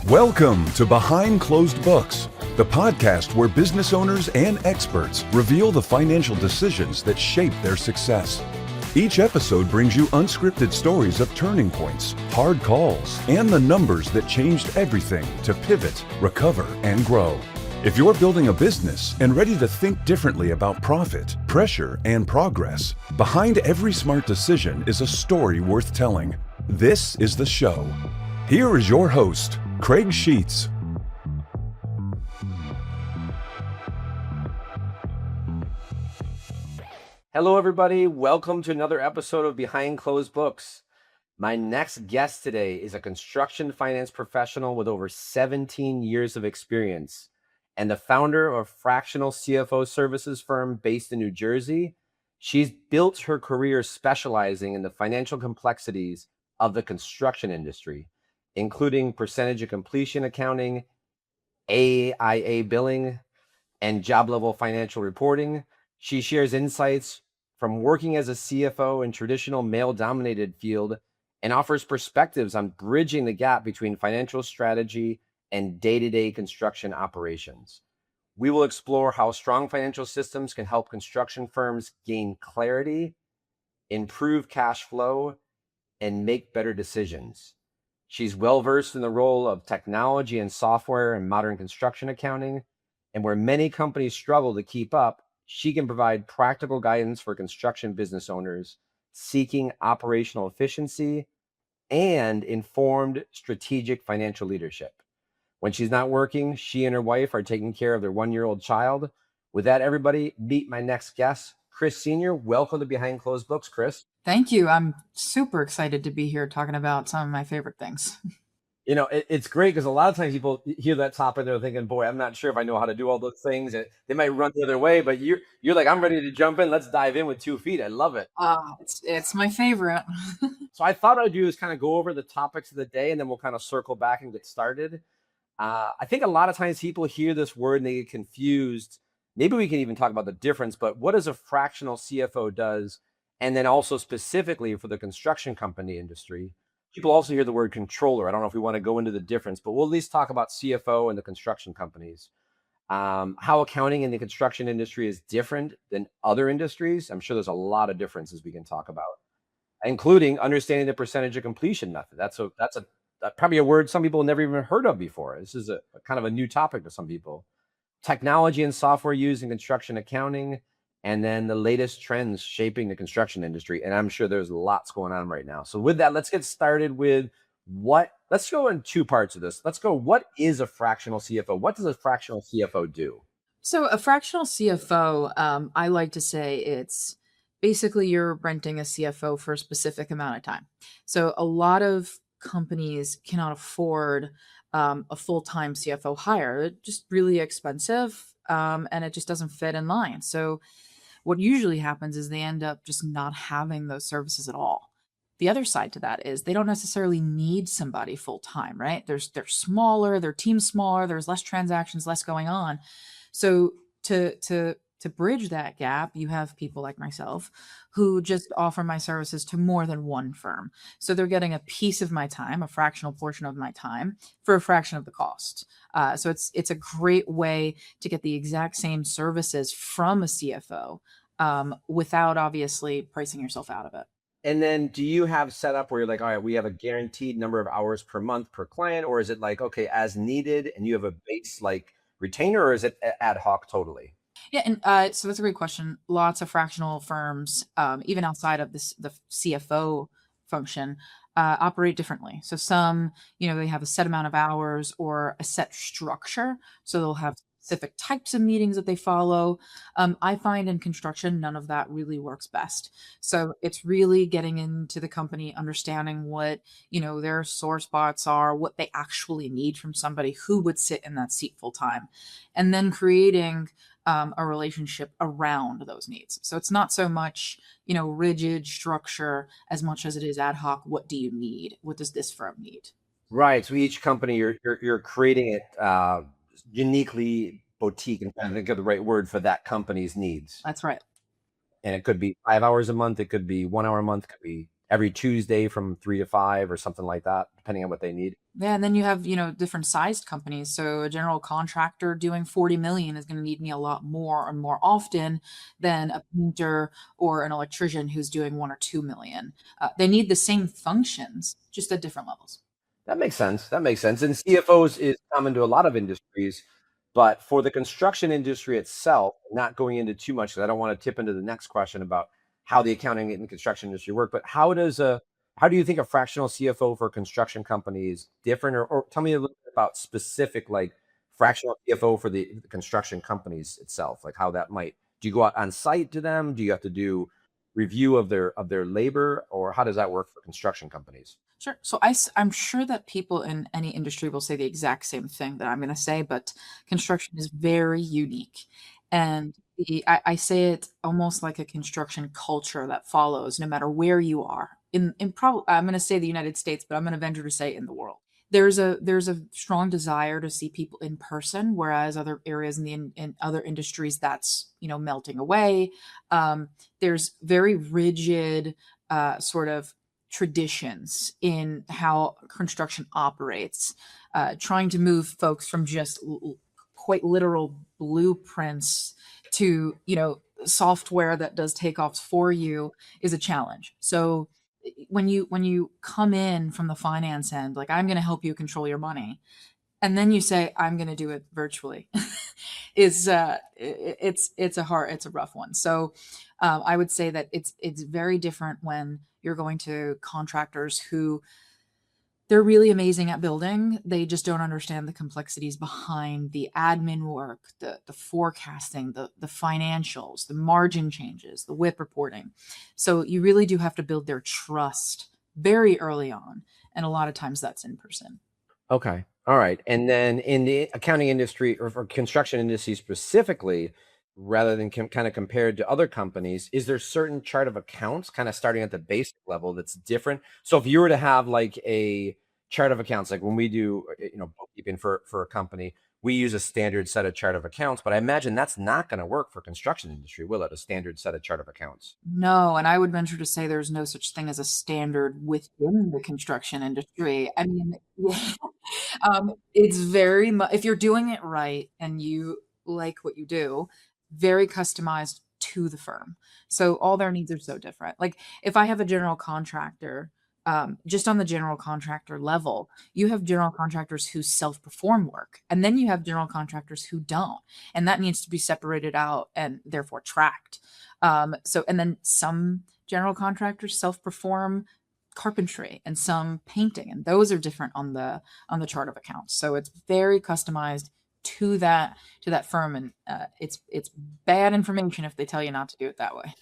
Welcome to Behind Closed Books, the podcast where business owners and experts reveal the financial decisions that shape their success. Each episode brings you unscripted stories of turning points, hard calls, and the numbers that changed everything to pivot, recover, and grow. If you're building a business and ready to think differently about profit, pressure, and progress, behind every smart decision is a story worth telling. This is the show. Here is your host, Craig Sheets. Hello, everybody. Welcome to another episode of Behind Closed Books. My next guest today is a construction finance professional with over 17 years of experience and the founder of Fractional CFO services firm based in New Jersey. She's built her career specializing in the financial complexities of the construction industry, including percentage of completion accounting, AIA billing, and job-level financial reporting. She shares insights from working as a CFO in traditional male-dominated field and offers perspectives on bridging the gap between financial strategy and day-to-day construction operations. We will explore how strong financial systems can help construction firms gain clarity, improve cash flow, and make better decisions. She's well-versed in the role of technology and software in modern construction accounting, and where many companies struggle to keep up, she can provide practical guidance for construction business owners seeking operational efficiency and informed strategic financial leadership. When she's not working, she and her wife are taking care of their 1-year-old child. With that, everybody, meet my next guest, Kris Senior. Welcome to Behind Closed Books, Kris. Thank you. I'm super excited to be here talking about some of my favorite things. You know, it's great because a lot of times people hear that topic, they're thinking, boy, I'm not sure if I know how to do all those things. They might run the other way, but you're like, I'm ready to jump in. Let's dive in with 2 feet. I love it. It's my favorite. So I thought I'd do is kind of go over the topics of the day, and then we'll kind of circle back and get started. I think a lot of times people hear this word and they get confused. Maybe we can even talk about the difference, but what does a fractional CFO does? And then also specifically for the construction company industry, people also hear the word controller. I don't know if we want to go into the difference, but we'll at least talk about CFO and the construction companies. How accounting in the construction industry is different than other industries. I'm sure there's a lot of differences we can talk about, including understanding the percentage of completion method. That's probably a word some people never even heard of before. This is a kind of a new topic to some people. Technology and software used in construction accounting, and then the latest trends shaping the construction industry. And I'm sure there's lots going on right now. So with that, let's get started with let's go in 2 parts of this. Let's go, what is a fractional CFO? What does a fractional CFO do? So a fractional CFO, I like to say it's basically you're renting a CFO for a specific amount of time. So a lot of companies cannot afford a full-time CFO hire. It's just really expensive, and it just doesn't fit in line. So what usually happens is they end up just not having those services at all. The other side to that is they don't necessarily need somebody full-time, right? They're smaller, their team's smaller, there's less transactions, less going on. So to bridge that gap, you have people like myself who just offer my services to more than one firm. So they're getting a piece of my time, a fractional portion of my time for a fraction of the cost. So it's a great way to get the exact same services from a CFO without obviously pricing yourself out of it. And then do you have set up where you're like, all right, we have a guaranteed number of hours per month per client, or is it like, okay, as needed, and you have a base like retainer, or is it ad hoc totally? Yeah, and so that's a great question. Lots of fractional firms, even outside of the CFO function, operate differently. So some, they have a set amount of hours or a set structure. So they'll have specific types of meetings that they follow. I find in construction, none of that really works best. So it's really getting into the company, understanding what, their sore spots are, what they actually need from somebody who would sit in that seat full time, and then creating a relationship around those needs. So it's not so much, rigid structure as much as it is ad hoc. What do you need? What does this firm need? Right. So each company, you're creating it uniquely boutique, and trying to think of the right word for that company's needs. That's right. And it could be 5 hours a month. It could be 1 hour a month. It could be every Tuesday from 3 to 5 or something like that, depending on what they need. Yeah, and then you have, different sized companies. So a general contractor doing 40 million is going to need me a lot more and more often than a painter or an electrician who's doing 1 or 2 million. They need the same functions, just at different levels. That makes sense. That makes sense. And CFOs is common to a lot of industries, but for the construction industry itself, not going into too much, because I don't want to tip into the next question about how the accounting and construction industry work. But how do you think a fractional CFO for construction companies different, or tell me a little bit about specific like fractional CFO for the construction companies itself, like how that might. Do you go out on site to them? Do you have to do review of their labor, or how does that work for construction companies? Sure. So I'm sure that people in any industry will say the exact same thing that I'm going to say, but construction is very unique. And I say it almost like a construction culture that follows no matter where you are. In probably, I'm going to say the United States, but I'm going to venture to say in the world. There's a strong desire to see people in person, whereas other areas in other industries that's melting away. There's very rigid sort of traditions in how construction operates, trying to move folks from just quite literal blueprints to software that does takeoffs for you is a challenge. So when you come in from the finance end, like I'm going to help you control your money, and then you say I'm going to do it virtually, is it's a rough one. So I would say that it's very different when you're going to contractors who they're really amazing at building. They just don't understand the complexities behind the admin work, the forecasting, the financials, the margin changes, the WIP reporting. So you really do have to build their trust very early on. And a lot of times that's in person. Okay. All right. And then in the accounting industry or for construction industry specifically, rather than kind of compared to other companies, is there certain chart of accounts kind of starting at the basic level that's different? So if you were to have like a chart of accounts, like when we do, bookkeeping for a company, we use a standard set of chart of accounts, but I imagine that's not going to work for construction industry, will it? A standard set of chart of accounts. No, and I would venture to say there's no such thing as a standard within the construction industry. I mean, yeah, it's very much, if you're doing it right and you like what you do, very customized to the firm. So all their needs are so different. Like if I have a general contractor, just on the general contractor level, you have general contractors who self-perform work, and then you have general contractors who don't, and that needs to be separated out and therefore tracked. And then some general contractors self-perform carpentry and some painting, and those are different on the chart of accounts. So it's very customized to that firm, and it's bad information if they tell you not to do it that way.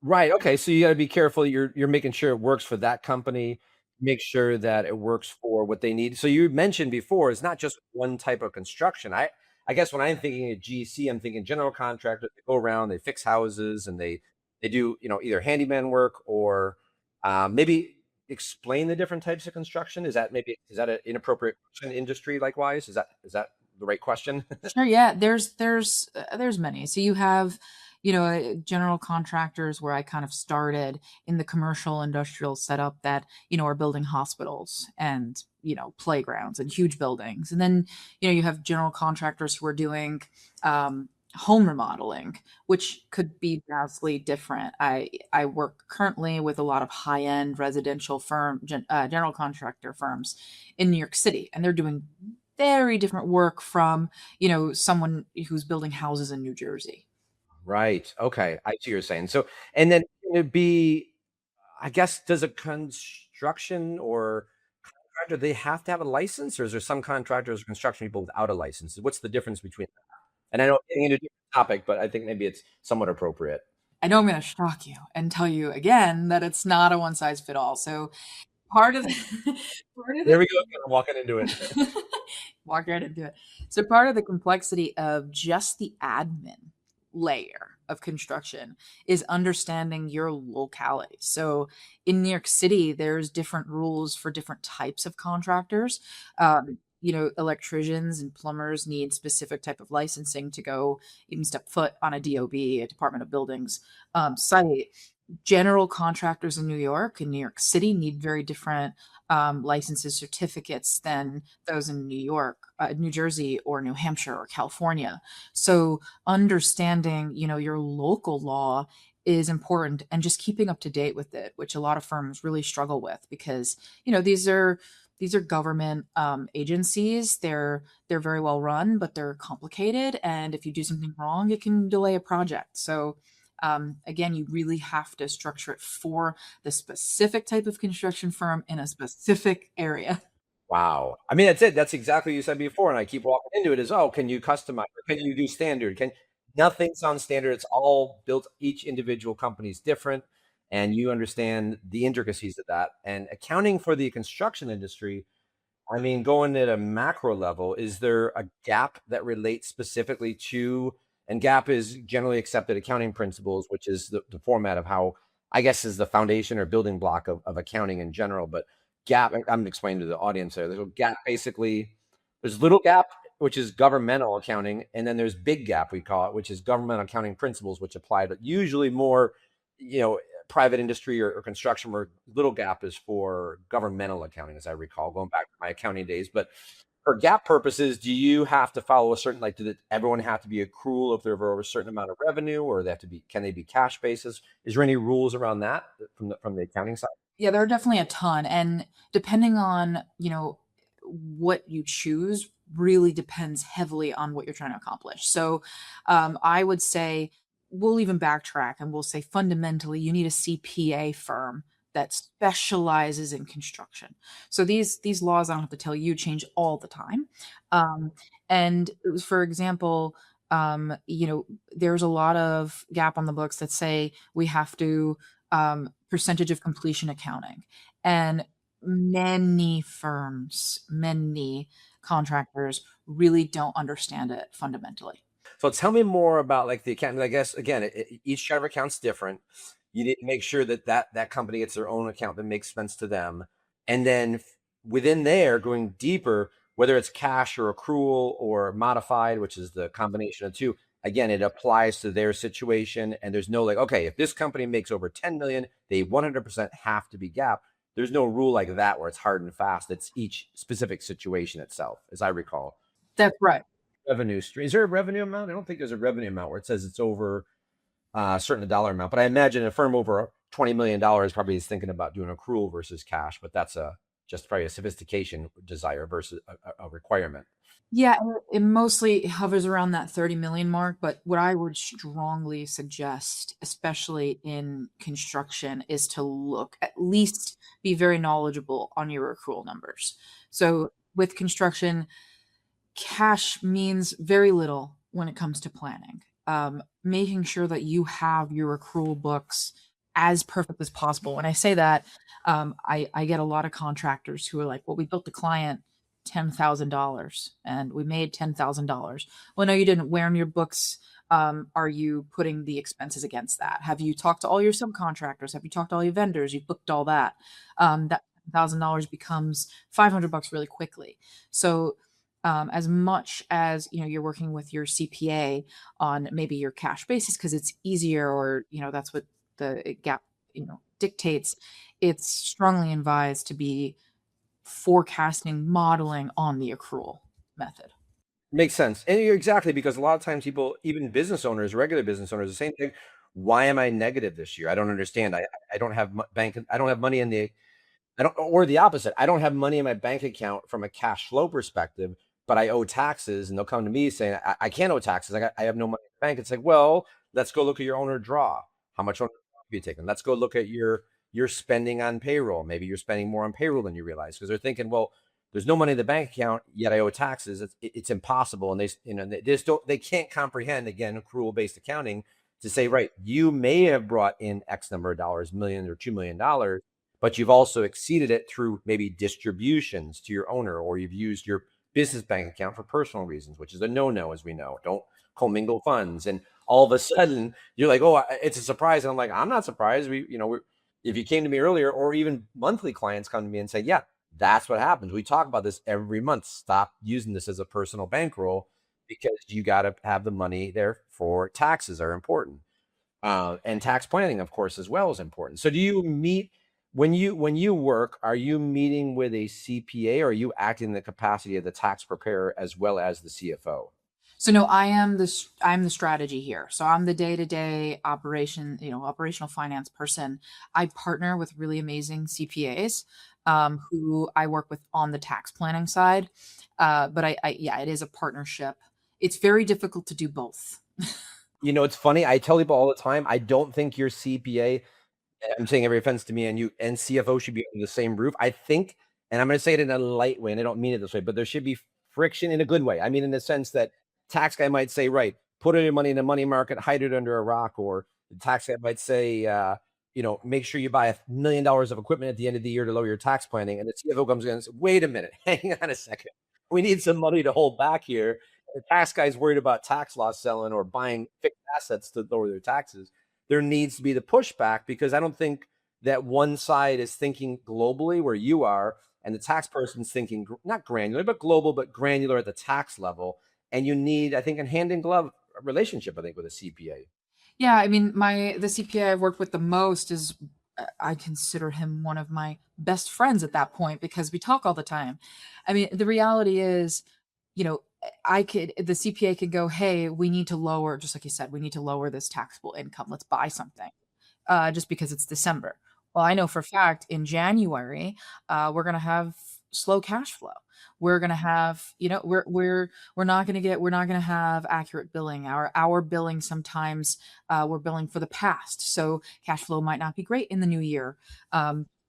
Right. Okay. So you got to be careful. You're making sure it works for that company. Make sure that it works for what they need. So you mentioned before, it's not just one type of construction. I guess when I'm thinking of GC, I'm thinking general contractor. They go around, they fix houses, and they do either handyman work or maybe explain the different types of construction. Is that an inappropriate question industry likewise? Is that the right question? Sure, yeah. There's many. So you have, general contractors where I kind of started in the commercial industrial setup that, are building hospitals and, playgrounds and huge buildings. And then, you have general contractors who are doing home remodeling, which could be vastly different. I work currently with a lot of high-end residential general contractor firms in New York City, and they're doing very different work from, someone who's building houses in New Jersey. Right. Okay. I see what you're saying. So, and then it'd be, I guess, does a construction or contractor, they have to have a license, or is there some contractors or construction people without a license? What's the difference between that? And I know getting into a different topic, but I think maybe it's somewhat appropriate. I know I'm going to shock you and tell you again that it's not a one size fit all. So part of the part of There the we go. Kind of walking into it. walk right into it. So part of the complexity of just the admin layer of construction is understanding your locality. So in New York City, there's different rules for different types of contractors. Electricians and plumbers need specific type of licensing to go even step foot on a DOB, a Department of Buildings site. general contractors in New York and New York City need very different licenses, certificates than those in New York, New Jersey, or New Hampshire or California. So understanding, your local law is important, and just keeping up to date with it, which a lot of firms really struggle with because, these are government agencies. They're very well run, but they're complicated. And if you do something wrong, it can delay a project. So again, you really have to structure it for the specific type of construction firm in a specific area. Wow. I mean, that's it. That's exactly what you said before. And I keep walking into it as, oh, can you customize? Or can you do standard? Nothing's on standard. It's all built. Each individual company is different. And you understand the intricacies of that. And accounting for the construction industry, I mean, going at a macro level, is there a gap that relates specifically to, and gap is generally accepted accounting principles, which is the format of how, I guess, is the foundation or building block of accounting in general. But gap, I'm explaining to the audience there. There's a gap basically, there's little gap, which is governmental accounting, and then there's big gap, we call it, which is government accounting principles, which apply to usually more, you know, private industry or construction, where little gap is for governmental accounting, as I recall, going back to my accounting days. But for gap purposes, do you have to follow a certain, like, did everyone have to be accrual if they're over a certain amount of revenue, or they have to be, can they be cash basis? Is there any rules around that from the accounting side? Yeah, there are definitely a ton. And depending on, what you choose really depends heavily on what you're trying to accomplish. So I would say we'll even backtrack and we'll say fundamentally you need a CPA firm that specializes in construction. So these laws, I don't have to tell you, change all the time. Um, and for example, there's a lot of gap on the books that say we have to percentage of completion accounting. And many firms, many contractors really don't understand it fundamentally. So tell me more about like the accounting. I guess again, each chart of account's different. You need to make sure that company gets their own account that makes sense to them, and then within there, going deeper, whether it's cash or accrual or modified, which is the combination of two. Again, it applies to their situation, and there's no like, okay, if this company makes over 10 million, they 100% have to be GAAP. There's no rule like that where it's hard and fast. It's each specific situation itself, as I recall. That's right. Revenue stream. Is there a revenue amount? I don't think there's a revenue amount where it says it's over a certain dollar amount, but I imagine a firm over $20 million probably is thinking about doing accrual versus cash, but that's just probably a sophistication desire versus a requirement. Yeah, and it mostly hovers around that 30 million mark, but what I would strongly suggest, especially in construction, is to look, at least be very knowledgeable on your accrual numbers. So with construction, cash means very little when it comes to planning. Making sure that you have your accrual books as perfect as possible. When I say that, I get a lot of contractors who are like, well, we built the client $10,000 and we made $10,000. Well, no, you didn't. Where in your books are you putting the expenses against that? Have you talked to all your subcontractors? Have you talked to all your vendors? You've booked all that. That $1,000 becomes $500 really quickly. So as much as you're working with your CPA on maybe your cash basis because it's easier, or that's what the gap dictates, it's strongly advised to be forecasting, modeling on the accrual method. Makes sense. And you're exactly, because a lot of times people, even business owners, regular business owners, the same thing. Why am I negative this year? I don't understand. I don't have bank. I don't have money in the, I don't, or the opposite. I don't have money in my bank account from a cash flow perspective, but I owe taxes, and they'll come to me saying, I can't owe taxes. I have no money in the bank. It's like, well, let's go look at your owner draw. How much owner draw have you taken? Let's go look at your spending on payroll. Maybe you're spending more on payroll than you realize, because they're thinking, well, there's no money in the bank account, yet I owe taxes. It's impossible. And they just don't, they can't comprehend, again, accrual based accounting, to say, right, you may have brought in X number of dollars, million or $2 million, but you've also exceeded it through maybe distributions to your owner, or you've used your business bank account for personal reasons, which is a no-no, as we know. Don't commingle funds. And all of a sudden you're like, oh, it's a surprise. And I'm like, I'm not surprised. If you came to me earlier, or even monthly clients come to me and say, yeah, that's what happens. We talk about this every month. Stop using this as a personal bankroll, because you got to have the money there for taxes are important. And tax planning, of course, as well is important. So do you meet when you work, are you meeting with a CPA, or are you acting in the capacity of the tax preparer as well as the CFO? So no, I'm the strategy here. So I'm the day-to-day operational finance person. I partner with really amazing CPAs who I work with on the tax planning side. But yeah, it is a partnership. It's very difficult to do both. It's funny. I tell people all the time, I don't think your CPA, I'm saying every offense to me and you and CFO should be under the same roof. I think, and I'm going to say it in a light way, and I don't mean it this way, but there should be friction in a good way. I mean, in the sense that tax guy might say, right, put all your money in the money market, hide it under a rock, or the tax guy might say, make sure you buy $1 million of equipment at the end of the year to lower your tax planning. And the CFO comes in and says, wait a minute, hang on a second. We need some money to hold back here. The tax guy's worried about tax loss selling or buying fixed assets to lower their taxes. There needs to be the pushback, because I don't think that one side is thinking globally where you are, and the tax person's thinking not granular, but global, but granular at the tax level. And you need, I think, a hand in glove relationship, I think, with a CPA. Yeah, I mean, the CPA I've worked with the most is I consider him one of my best friends at that point because we talk all the time. I mean, the reality is, the CPA could go, hey, we need to lower, just like you said, we need to lower this taxable income. Let's buy something just because it's December. Well, I know for a fact in January, we're going to have slow cash flow. We're going to have, we're not going to have accurate billing. Our billing sometimes we're billing for the past, so cash flow might not be great in the new year.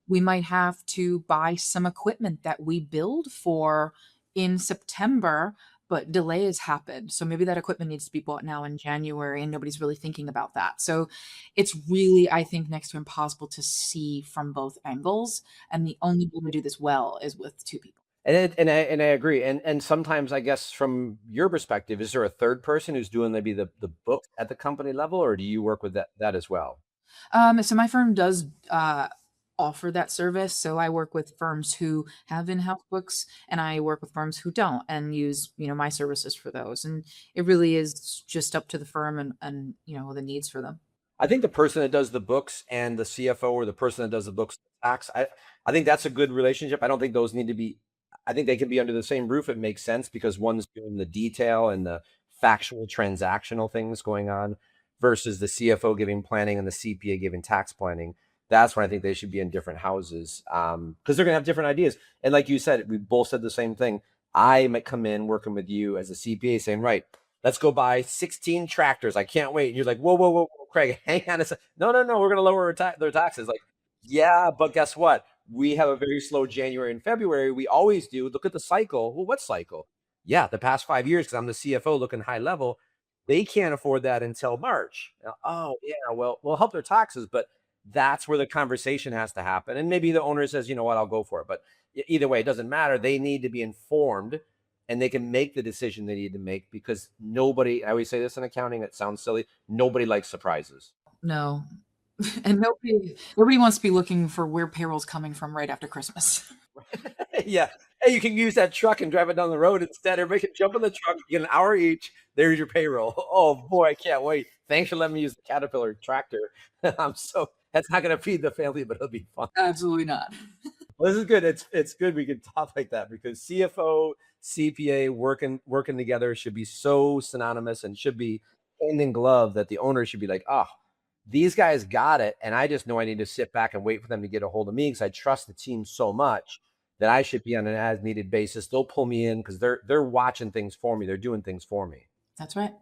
We might have to buy some equipment that we build for in September, but delays happen. So maybe that equipment needs to be bought now in January and nobody's really thinking about that. So it's really, I think, next to impossible to see from both angles. And the only way to do this well is with two people. And I agree. And sometimes, I guess, from your perspective, is there a third person who's doing maybe the book at the company level, or do you work with that as well? So my firm does offer that service. So I work with firms who have in-house books, and I work with firms who don't and use, my services for those. And it really is just up to the firm and the needs for them. I think the person that does the books and the CFO, or the person that does the books and tax, I think that's a good relationship. I don't think those need to be, I think they can be under the same roof. It makes sense because one's doing the detail and the factual transactional things going on versus the CFO giving planning and the CPA giving tax planning. That's when I think they should be in different houses, because they're going to have different ideas. And like you said, we both said the same thing. I might come in working with you as a CPA saying, right, let's go buy 16 tractors. I can't wait. And you're like, whoa, whoa, whoa, whoa, Craig, hang on a second. No, no, no, we're going to lower their taxes. Like, yeah, but guess what? We have a very slow January and February. We always do. Look at the cycle. Well, what cycle? Yeah, the past 5 years, because I'm the CFO looking high level, they can't afford that until March. Oh, yeah, well, we'll help their taxes, but that's where the conversation has to happen. And maybe the owner says, you know what, I'll go for it. But either way, it doesn't matter. They need to be informed, and they can make the decision they need to make, because nobody, I always say this in accounting, it sounds silly, nobody likes surprises. No. And nobody wants to be looking for where payroll's coming from right after Christmas. Yeah. Hey, you can use that truck and drive it down the road instead. Everybody can jump in the truck, get an hour each. There's your payroll. Oh boy, I can't wait. Thanks for letting me use the Caterpillar tractor. That's not going to feed the family, but it'll be fun. Absolutely not. Well, this is good. It's good we can talk like that, because CFO, CPA working together should be so synonymous and should be hand in glove, that the owner should be like, oh, these guys got it, and I just know I need to sit back and wait for them to get a hold of me, because I trust the team so much that I should be on an as needed basis. They'll pull me in because they're watching things for me. They're doing things for me. That's right.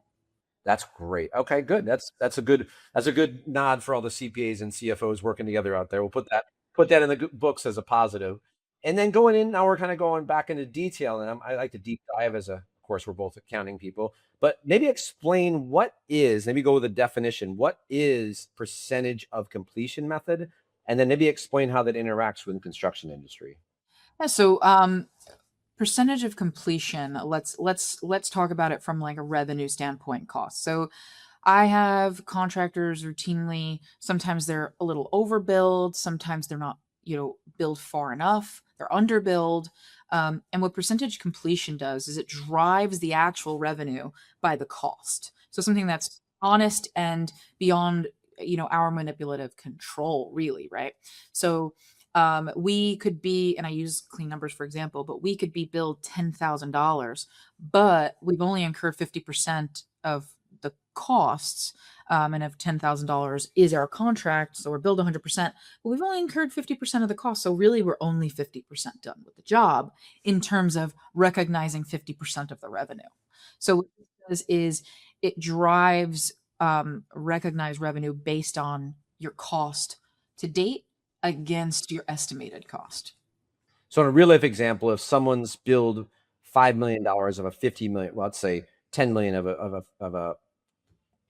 That's great. Okay, good. That's a good nod for all the CPAs and CFOs working together out there. We'll put that in the books as a positive. And then going in, now we're kind of going back into detail, and I like to deep dive of course, we're both accounting people, but maybe explain maybe go with a definition. What is percentage of completion method? And then maybe explain how that interacts with the construction industry. Yeah. So, percentage of completion. Let's talk about it from like a revenue standpoint, cost. So, I have contractors routinely. Sometimes they're a little overbilled. Sometimes they're not, billed far enough. They're underbilled. And what percentage completion does is it drives the actual revenue by the cost. So something that's honest and beyond our manipulative control, really, right? So we could be, and I use clean numbers for example, but we could be billed $10,000, but we've only incurred 50% of the costs. And if $10,000 is our contract, so we're billed 100%, but we've only incurred 50% of the cost. So really, we're only 50% done with the job in terms of recognizing 50% of the revenue. So what it does is it drives recognized revenue based on your cost to date against your estimated cost. So in a real life example, if someone's billed $5 million of a 50 million, well, let's say 10 million of a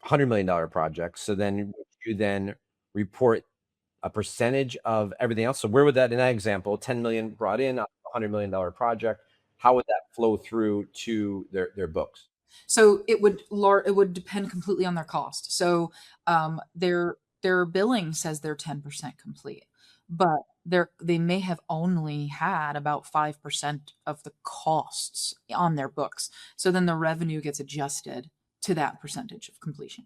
$100 million project. So then you then report a percentage of everything else. So where would that, in that example, 10 million brought in a $100 million project, how would that flow through to their books? So it would depend completely on their cost. So their billing says they're 10% complete, but they may have only had about 5% of the costs on their books. So then the revenue gets adjusted to that percentage of completion.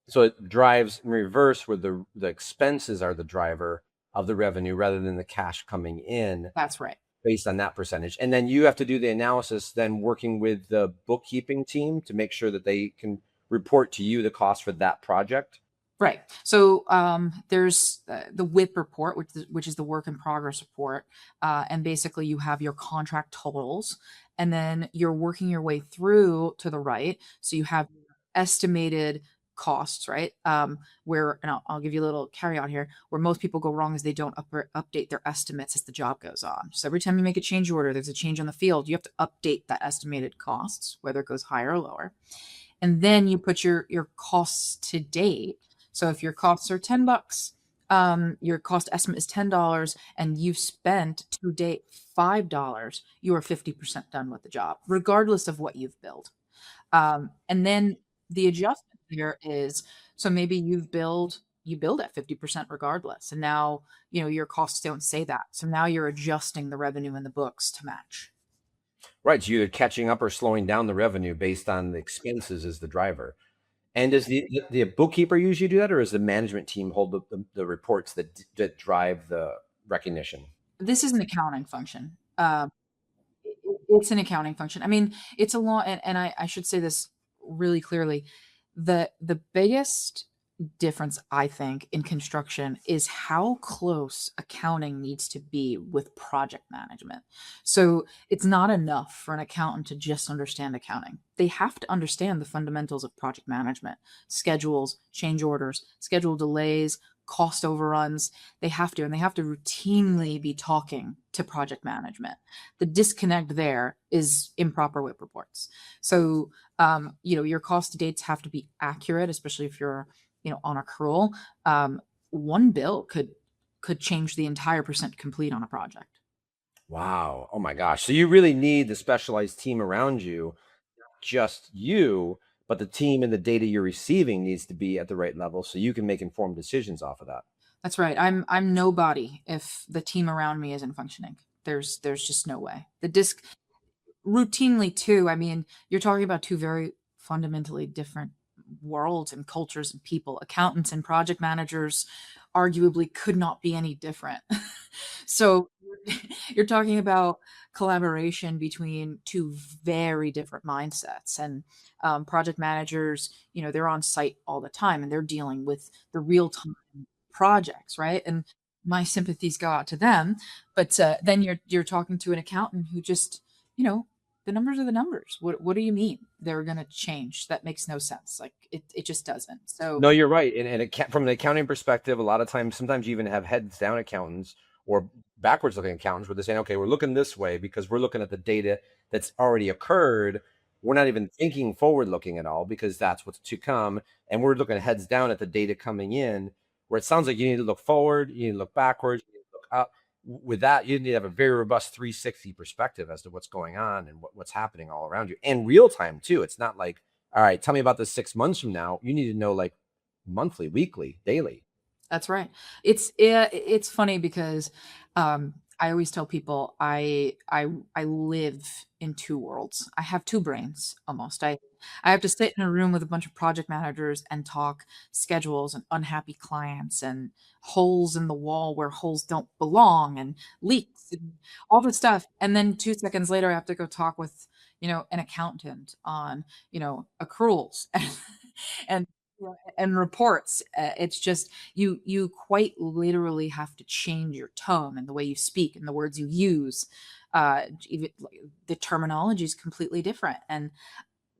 So it drives in reverse, where the expenses are the driver of the revenue rather than the cash coming in. That's right. Based on that percentage. And then you have to do the analysis, then working with the bookkeeping team to make sure that they can report to you the cost for that project. Right. So there's the WIP report, which is the work in progress report. And basically you have your contract totals, and then you're working your way through to the right. So you have estimated costs, right? Where, and I'll give you a little caveat here, where most people go wrong is they don't update their estimates as the job goes on. So every time you make a change order, there's a change on the field, you have to update that estimated costs, whether it goes higher or lower. And then you put your costs to date. So if your costs are $10, your cost estimate is $10, and you've spent to date $5, you are 50% done with the job, regardless of what you've billed. And then the adjustment here is, so maybe you build at 50% regardless. And now, your costs don't say that. So now you're adjusting the revenue in the books to match. Right. So you're either catching up or slowing down the revenue based on the expenses as the driver. And does the bookkeeper usually do that, or does the management team hold the reports that drive the recognition? This is an accounting function. It's an accounting function. I mean, it's a lot, and I should say this really clearly. The biggest difference, I think, in construction is how close accounting needs to be with project management. So it's not enough for an accountant to just understand accounting. They have to understand the fundamentals of project management, schedules, change orders, schedule delays, cost overruns. They have to, and they have to routinely be talking to project management. The disconnect there is improper WIP reports. So, your cost dates have to be accurate, especially if you're, on accrual. One bill could change the entire percent complete on a project. Wow. Oh my gosh. So you really need the specialized team around you, not just you, but the team and the data you're receiving needs to be at the right level so you can make informed decisions off of that. That's right. I'm nobody if the team around me isn't functioning. There's just no way. The disc routinely too. I mean, you're talking about two very fundamentally different worlds and cultures and people. Accountants and project managers arguably could not be any different. So you're talking about collaboration between two very different mindsets. And project managers, they're on site all the time and they're dealing with the real time projects, right? And my sympathies go out to them. But then you're talking to an accountant who just, the numbers are the numbers. What do you mean they're going to change? That makes no sense. Like it just doesn't. So no, you're right. And from the accounting perspective, a lot of times, sometimes you even have heads down accountants or backwards looking accountants where they're saying, okay, we're looking this way because we're looking at the data that's already occurred. We're not even thinking forward looking at all because that's what's to come. And we're looking heads down at the data coming in, where it sounds like you need to look forward, you need to look backwards, you need to look up. With that, you need to have a very robust 360 perspective as to what's going on and what's happening all around you, and real time too. It's not like, all right, tell me about this 6 months from now. You need to know like monthly, weekly, daily. That's right. It's funny because I always tell people I live in two worlds. I have two brains almost. I have to sit in a room with a bunch of project managers and talk schedules and unhappy clients and holes in the wall where holes don't belong and leaks and all this stuff. And then 2 seconds later, I have to go talk with, an accountant on, accruals and and reports. It's just you quite literally have to change your tone and the way you speak and the words you use. Even the terminology is completely different, and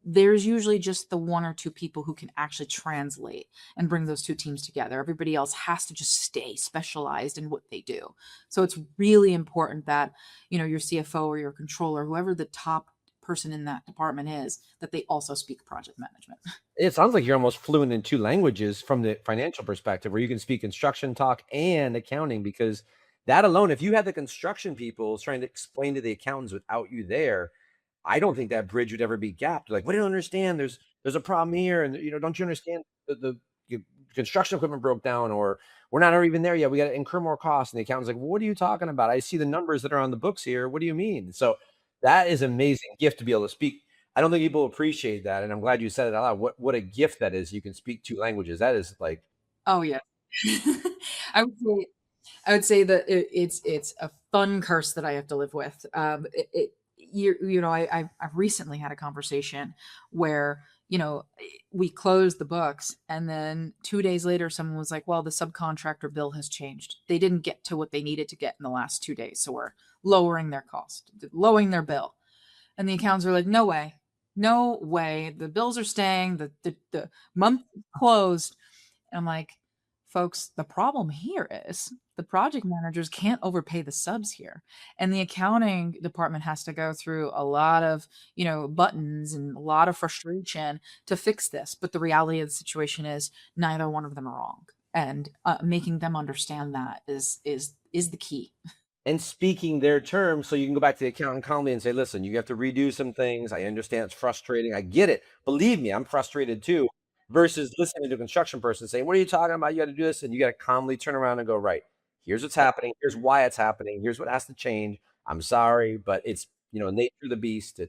there's usually just the one or two people who can actually translate and bring those two teams together. Everybody else has to just stay specialized in what they do. So it's really important that, your CFO or your controller, whoever the top person in that department is, that they also speak project management. It sounds like you're almost fluent in two languages from the financial perspective, where you can speak construction talk and accounting, because that alone, if you had the construction people trying to explain to the accountants without you there, I don't think that bridge would ever be gapped. Like, we don't understand. There's a problem here, and don't you understand the construction equipment broke down, or we're not even there yet. We got to incur more costs. And the accountant's like, well, what are you talking about? I see the numbers that are on the books here. What do you mean? So that is an amazing gift to be able to speak. I don't think people appreciate that, and I'm glad you said it out loud. What a gift that is! You can speak two languages. That is like, Oh yeah. I would say I would say that it's a fun curse that I have to live with. I've recently had a conversation where we closed the books, and then 2 days later, someone was like, "Well, the subcontractor bill has changed. They didn't get to what they needed to get in the last 2 days, so we're lowering their cost, lowering their bill." And the accountants are like, "No way, no way. The bills are staying. The month closed." And I'm like, folks, the problem here is the project managers can't overpay the subs here. And the accounting department has to go through a lot of, buttons and a lot of frustration to fix this. But the reality of the situation is neither one of them are wrong. And making them understand that is the key. and speaking their terms, so you can go back to the accountant calmly and say, listen, you have to redo some things. I understand it's frustrating. I get it. Believe me, I'm frustrated too. Versus listening to a construction person saying, what are you talking about? You got to do this. And you got to calmly turn around and go, right, here's what's happening. Here's why it's happening. Here's what has to change. I'm sorry, but it's, nature of the beast.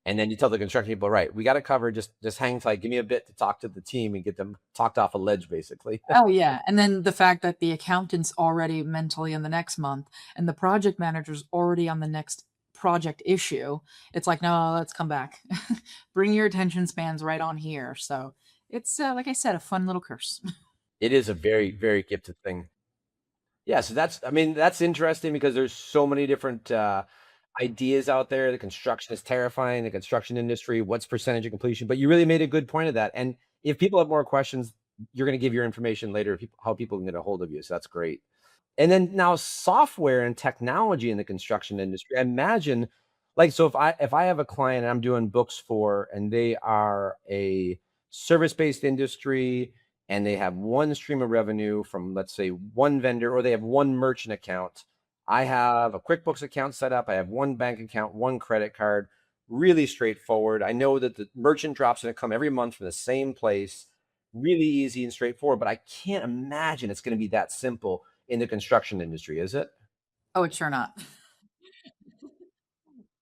And then you tell the construction people, right, we got to cover, just hang tight. Give me a bit to talk to the team and get them talked off a ledge, basically. Oh yeah. And then the fact that the accountant's already mentally in the next month and the project manager's already on the next project issue, it's like, no, let's come back. Bring your attention spans right on here. So it's like I said, a fun little curse. It is a very, very gifted thing. Yeah, so that's interesting because there's so many different ideas out there. The construction is terrifying, the construction industry, what's percentage of completion? But you really made a good point of that. And if people have more questions, you're going to give your information later, how people can get a hold of you. So that's great. And then now software and technology in the construction industry. I imagine, like, so if I have a client and I'm doing books for, and they are a service-based industry, and they have one stream of revenue from, let's say, one vendor, or they have one merchant account. I have a QuickBooks account set up. I have one bank account, one credit card, really straightforward. I know that the merchant drop's going to come every month from the same place, really easy and straightforward, but I can't imagine it's going to be that simple in the construction industry, is it? Oh, it's sure not.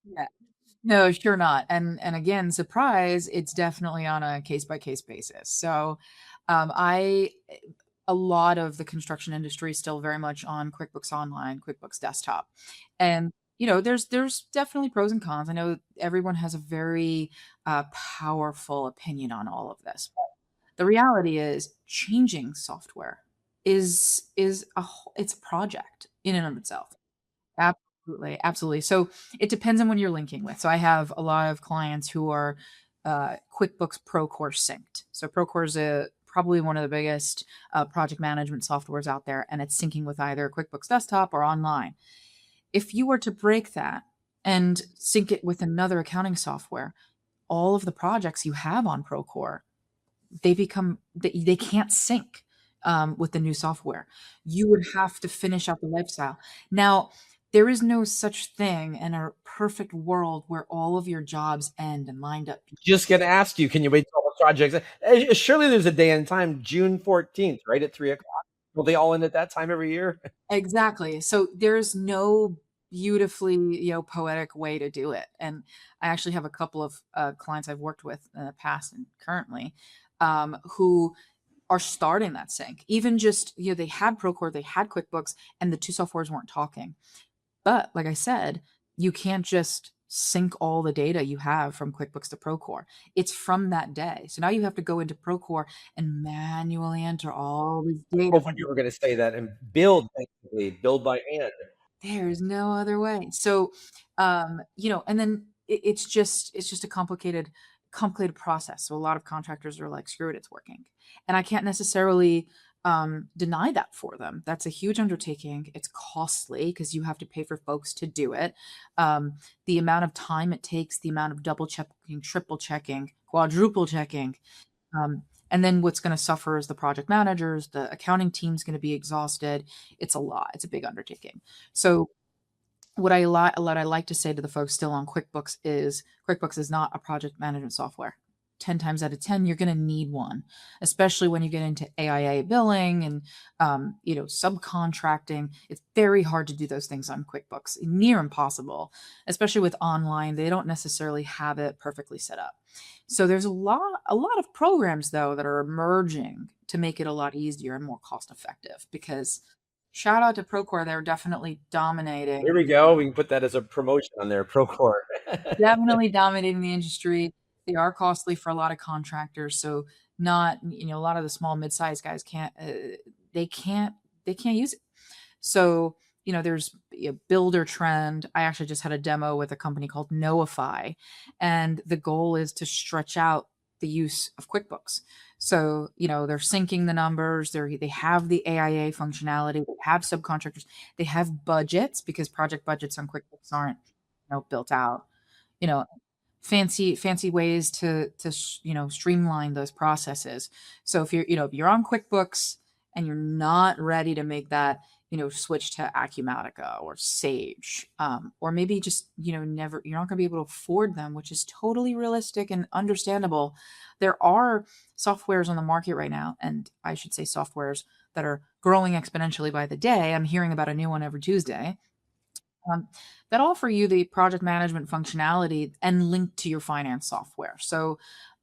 Yeah. No, sure not. And again, surprise, it's definitely on a case by case basis. So, I a lot of the construction industry is still very much on QuickBooks Online, QuickBooks Desktop, and there's definitely pros and cons. I know everyone has a very powerful opinion on all of this. But the reality is, changing software is it's a project in and of itself. Absolutely, absolutely. So it depends on what you're linking with. So I have a lot of clients who are QuickBooks Procore synced. So Procore is probably one of the biggest project management softwares out there, and it's syncing with either QuickBooks Desktop or online. If you were to break that and sync it with another accounting software, all of the projects you have on Procore, they can't sync with the new software. You would have to finish out the lifestyle. Now, there is no such thing in a perfect world where all of your jobs end and lined up. Just going to ask you, can you wait till the projects? Surely there's a day and time, June 14th, right at 3 o'clock. Well, they all end at that time every year. Exactly. So there's no beautifully, poetic way to do it. And I actually have a couple of clients I've worked with in the past and currently, who are starting that sync. Even just, they had Procore, they had QuickBooks, and the two softwares weren't talking. But like I said, you can't just sync all the data you have from QuickBooks to Procore. It's from that day. So now you have to go into Procore and manually enter all this data. Hoping you were going to say that and build, basically, build by hand. There's no other way. So, and then it's just a complicated process. So a lot of contractors are like, screw it, it's working. And I can't necessarily deny that for them. That's a huge undertaking. It's costly because you have to pay for folks to do it. The amount of time it takes, the amount of double checking, triple checking, quadruple checking. And then what's going to suffer is the project managers, the accounting team's going to be exhausted. It's a lot. It's a big undertaking. So what I like to say to the folks still on QuickBooks is not a project management software. 10 times out of 10, you're going to need one, especially when you get into AIA billing and, subcontracting. It's very hard to do those things on QuickBooks, near impossible, especially with online. They don't necessarily have it perfectly set up. So there's a lot of programs though that are emerging to make it a lot easier and more cost effective, because shout out to Procore, they're definitely dominating. Here we go. We can put that as a promotion on there, Procore. Definitely dominating the industry. They are costly for a lot of contractors, so not, a lot of the small mid-sized guys they can't use it. So, there's a builder trend. I actually just had a demo with a company called Notify, and the goal is to stretch out the use of QuickBooks. So, they're syncing the numbers. They have the AIA functionality. They have subcontractors. They have budgets, because project budgets on QuickBooks aren't, built out. You know, fancy ways to streamline those processes. So if you're on QuickBooks and you're not ready to make that switch to Acumatica or Sage, or maybe just never, you're not going to be able to afford them, which is totally realistic and understandable. There are softwares on the market right now, and I should say softwares that are growing exponentially by the day. I'm hearing about a new one every Tuesday, that offer you the project management functionality and link to your finance software. So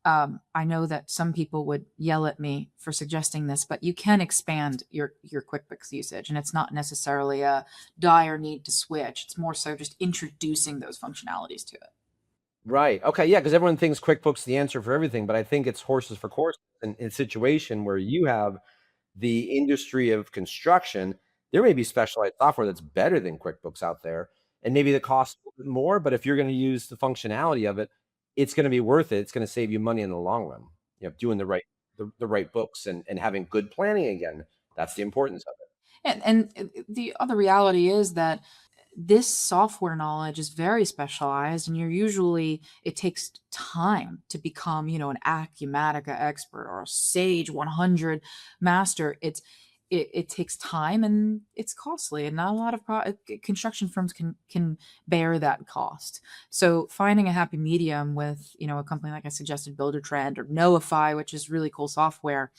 I know that some people would yell at me for suggesting this, but you can expand your QuickBooks usage, and it's not necessarily a dire need to switch. It's more so just introducing those functionalities to it. Right. Okay. Yeah. Because everyone thinks QuickBooks is the answer for everything, but I think it's horses for courses. In a situation where you have the industry of construction, there may be specialized software that's better than QuickBooks out there, and maybe the cost a little bit more. But if you're going to use the functionality of it, it's going to be worth it. It's going to save you money in the long run. Doing the right books and having good planning again. That's the importance of it. And the other reality is that this software knowledge is very specialized, and it takes time to become, an Acumatica expert or a Sage 100 master. It takes time, and it's costly, and not a lot of construction firms can bear that cost. So finding a happy medium with, a company like I suggested, Builder Trend or Notify, which is really cool software.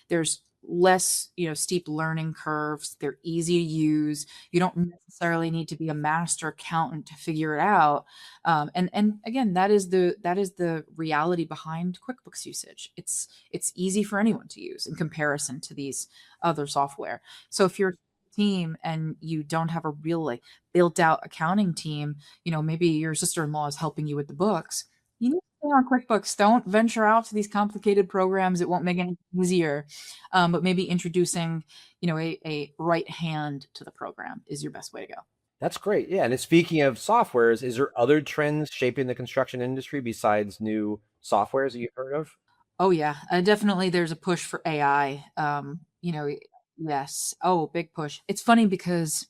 There's less, steep learning curves. They're easy to use. You don't necessarily need to be a master accountant to figure it out. And again, that is the reality behind QuickBooks usage. It's easy for anyone to use in comparison to these other software. So if you're a team and you don't have a real built out accounting team, maybe your sister-in-law is helping you with the books. You need to stay on QuickBooks. Don't venture out to these complicated programs. It won't make it easier. But maybe introducing, a right hand to the program is your best way to go. That's great. Yeah. And speaking of softwares, is there other trends shaping the construction industry besides new softwares that you've heard of? Oh yeah, definitely. There's a push for AI. Yes. Oh, big push. It's funny because,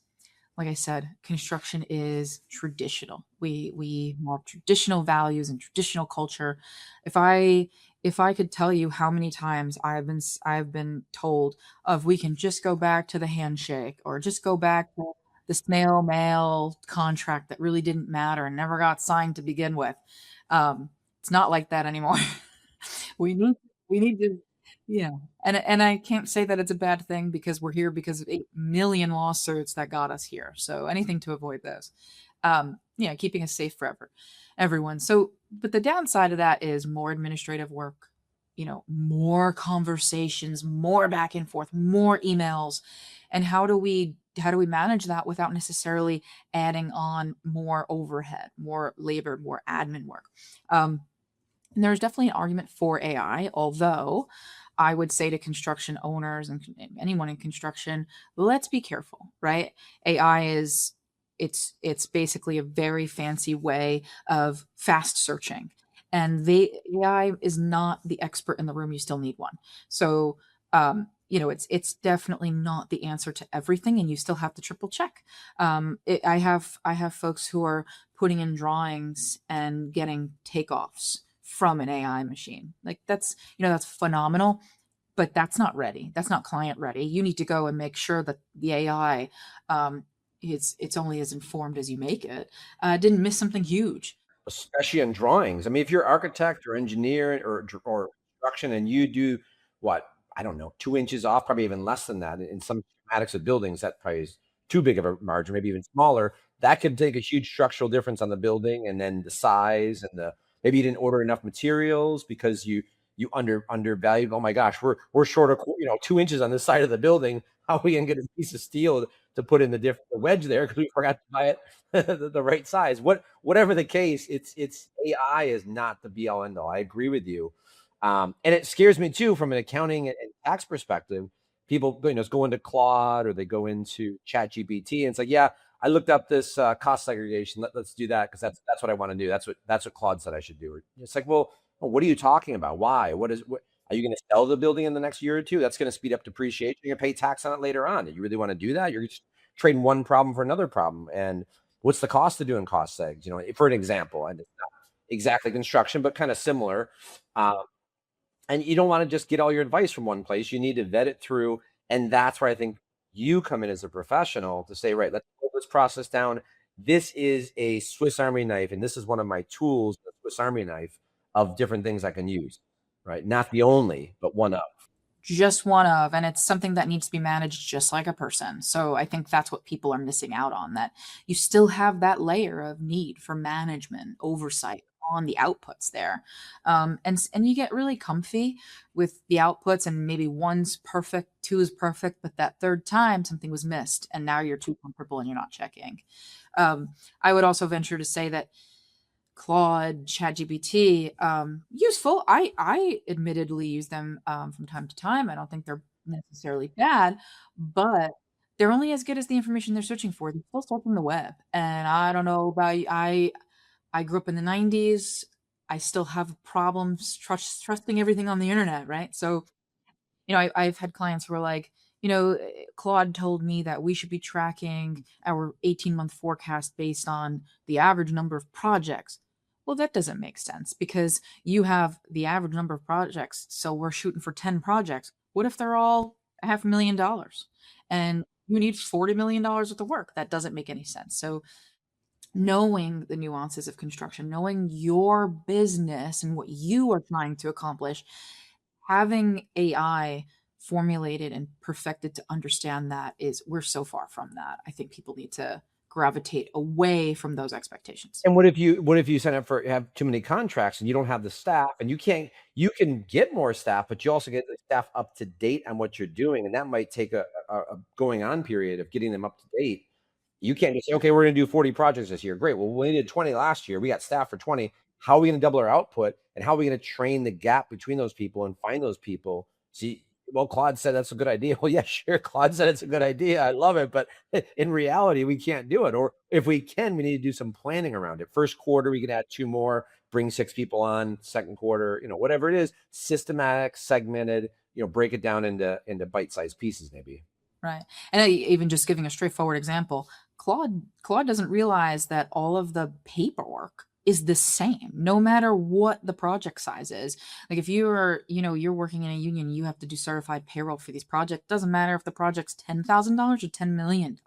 like I said, construction is traditional. We have traditional values and traditional culture. If I could tell you how many times I've been told of, we can just go back to the handshake, or just go back to the snail mail contract that really didn't matter and never got signed to begin with. It's not like that anymore. we need we need to Yeah. And I can't say that it's a bad thing because we're here because of 8 million lawsuits that got us here. So anything to avoid those. Yeah, keeping us safe forever, everyone. So, but the downside of that is more administrative work, more conversations, more back and forth, more emails. And how do we manage that without necessarily adding on more overhead, more labor, more admin work? And there's definitely an argument for AI, although I would say to construction owners and anyone in construction, let's be careful, right? AI is it's basically a very fancy way of fast searching. And the AI is not the expert in the room. You still need one. So it's definitely not the answer to everything, and you still have to triple check. I have folks who are putting in drawings and getting takeoffs from an AI machine. Like that's phenomenal, but that's not ready. That's not client ready. You need to go and make sure that the AI, it's only as informed as you make it. Didn't miss something huge. Especially in drawings. I mean, if you're architect or engineer or construction and you do what, I don't know, 2 inches off, probably even less than that in some schematics of buildings, that probably is too big of a margin, maybe even smaller. That could take a huge structural difference on the building, and then the size and the maybe you didn't order enough materials because you undervalued. Oh my gosh, we're short of 2 inches on this side of the building. How are we gonna get a piece of steel to put in the wedge there because we forgot to buy it the right size? Whatever the case, it's AI is not the be all end all. I agree with you, and it scares me too from an accounting and tax perspective. People go into Claude or they go into Chat GPT, and it's like, yeah, I looked up this cost segregation. Let's do that because that's what I want to do. That's what Claude said I should do. It's like, well, what are you talking about? Why? What are you going to sell the building in the next year or two? That's going to speed up depreciation. You're going to pay tax on it later on. Do you really want to do that? You're just trading one problem for another problem. And what's the cost of doing cost segs? For an example, and it's not exactly construction, but kind of similar. Um, and you don't want to just get all your advice from one place. You need to vet it through. And that's where I think you come in as a professional to say, right, let's pull this process down. This is a Swiss Army knife, and this is one of my tools, the Swiss Army knife of different things I can use, right? Not the only, but one of. Just one of, and it's something that needs to be managed just like a person. So I think that's what people are missing out on, that you still have that layer of need for management, oversight on the outputs there. And you get really comfy with the outputs, and maybe one's perfect, two is perfect, but that third time something was missed, and now you're too comfortable and you're not checking. I would also venture to say that Claude, ChatGPT, useful. I admittedly use them from time to time. I don't think they're necessarily bad, but they're only as good as the information they're searching for. They're still searching the web, and I don't know about you. I grew up in the '90s. I still have problems trusting everything on the internet, right? So I've had clients who are like, Claude told me that we should be tracking our 18-month forecast based on the average number of projects. Well, that doesn't make sense because you have the average number of projects. So we're shooting for 10 projects. What if they're all $500,000 and you need $40 million worth of work? That doesn't make any sense. So knowing the nuances of construction, knowing your business and what you are trying to accomplish, having AI formulated and perfected to understand that we're so far from that. I think people need to gravitate away from those expectations. And what if you sign up for have too many contracts and you don't have the staff, and you can get more staff, but you also get the staff up to date on what you're doing, and that might take a going on period of getting them up to date. You can't just say, okay, we're going to do 40 projects this year. Great. Well, we did 20 last year. We got staff for 20. How are we going to double our output? And how are we going to train the gap between those people and find those people? See, well, Claude said that's a good idea. Well, yeah, sure. Claude said it's a good idea. I love it. But in reality, we can't do it. Or if we can, we need to do some planning around it. First quarter, we can add 2 more, bring 6 people on. Second quarter, whatever it is, systematic, segmented, break it down into bite-sized pieces, maybe. Right. And even just giving a straightforward example, Claude doesn't realize that all of the paperwork is the same, no matter what the project size is. Like if you're working in a union, you have to do certified payroll for these projects. Doesn't matter if the project's $10,000 or $10 million.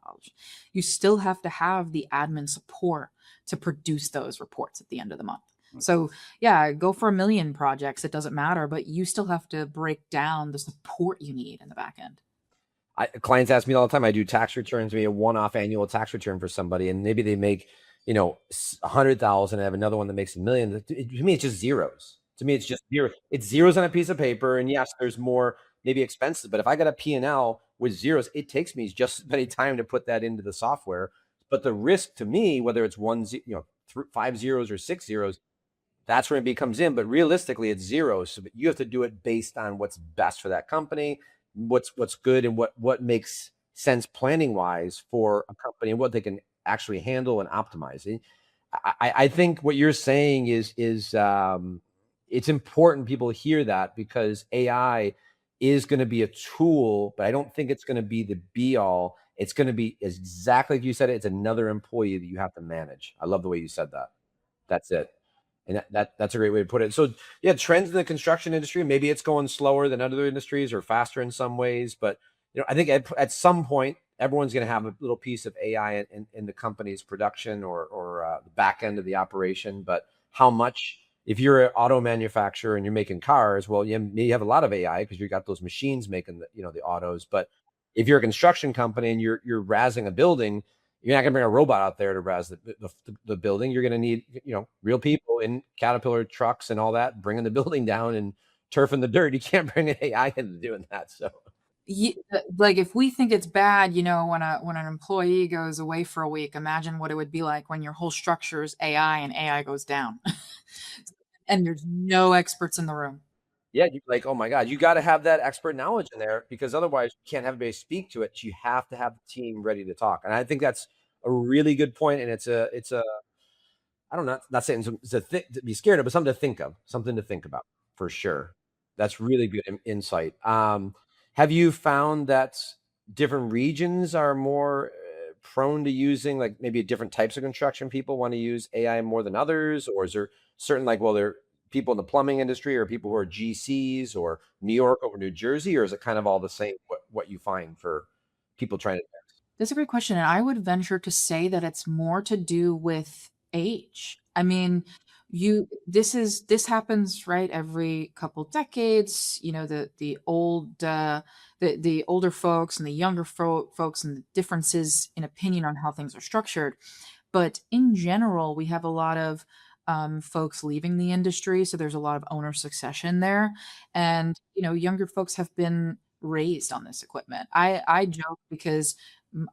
You still have to have the admin support to produce those reports at the end of the month. So yeah, go for a million projects. It doesn't matter, but you still have to break down the support you need in the back end. Clients ask me all the time. I do tax returns, maybe a one-off annual tax return for somebody, and maybe they make 100,000. I have another one that makes a million. To me, it's just zeros. To me, it's just zero. It's zeros on a piece of paper, and yes, there's more maybe expenses. But if I got a P&L with zeros, it takes me just as many time to put that into the software. But the risk to me, whether it's five zeros or six zeros, that's where it becomes in. But realistically, it's zeros. So you have to do it based on what's best for that company, what's good, and what makes sense planning wise for a company and what they can actually handle and optimize. I think what you're saying is it's important people hear that, because AI is going to be a tool, but I don't think it's going to be the be all. It's going to be exactly like you said. It's another employee that you have to manage. I love the way you said that. That's it. And that's a great way to put it. So yeah, trends in the construction industry, maybe it's going slower than other industries or faster in some ways. But I think at some point, everyone's going to have a little piece of AI in the company's production or the back end of the operation. But how much? If you're an auto manufacturer and you're making cars, well, you have a lot of AI because you got those machines making the autos. But if you're a construction company and you're razzing a building, you're not going to bring a robot out there to razz the building. You're going to need real people in Caterpillar trucks and all that, bringing the building down and turfing the dirt. You can't bring an AI into doing that. So Like if we think it's bad, when an employee goes away for a week, imagine what it would be like when your whole structure is AI and AI goes down, and there's no experts in the room. yeah, oh my God, you got to have that expert knowledge in there, because otherwise you can't have anybody speak to it. You have to have the team ready to talk. And I think that's a really good point. And it's a I don't know, not saying it's a thing to be scared of, but something to think of, something to think about for sure. That's really good insight. Have you found that different regions are more prone to using, like maybe different types of construction people want to use AI more than others? Or is there certain, like, well, there are people in the plumbing industry or people who are GCs or New York over New Jersey, or is it kind of all the same what you find for people trying to? That's a great question, and I would venture to say that it's more to do with age. I mean, this happens, right, every couple decades. The older folks and the younger folks, and the differences in opinion on how things are structured. But in general, we have a lot of folks leaving the industry, so there's a lot of owner succession there, and younger folks have been raised on this equipment. I joke because